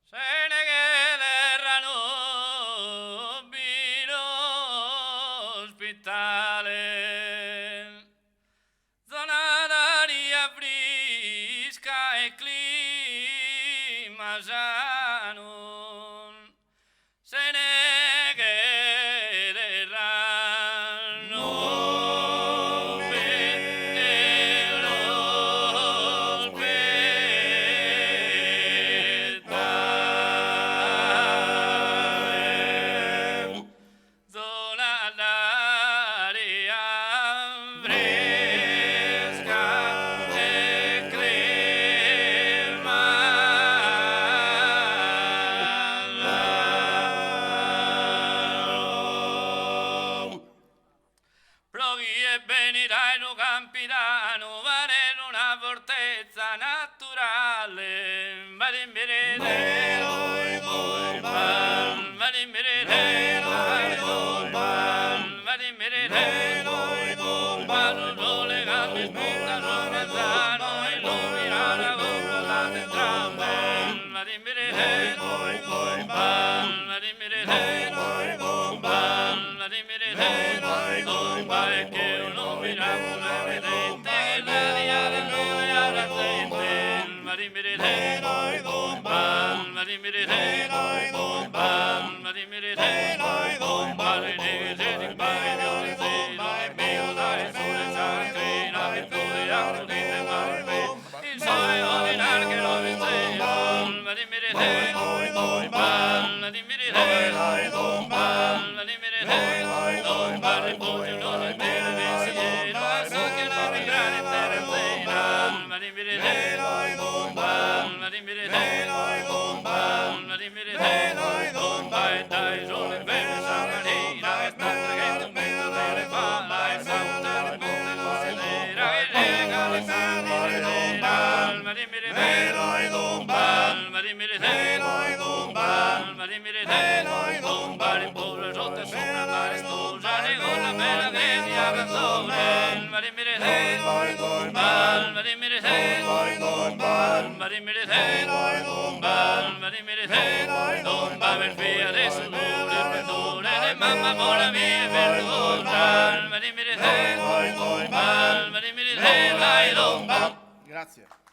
Se ne chiederanno vino ospitale, zona d'aria fresca e clima sano, se ne chiederanno vino ospitale, zona d'aria fresca e clima sano. Provi e benirai no campirano, vare una fortezza naturale, le gambe spuntano mezzano, illuminata con la centrale, e che un miracolo vedente che l'aria del noi alla gente, il sole ordinario che lo mamma buona mia perdona, Grazie.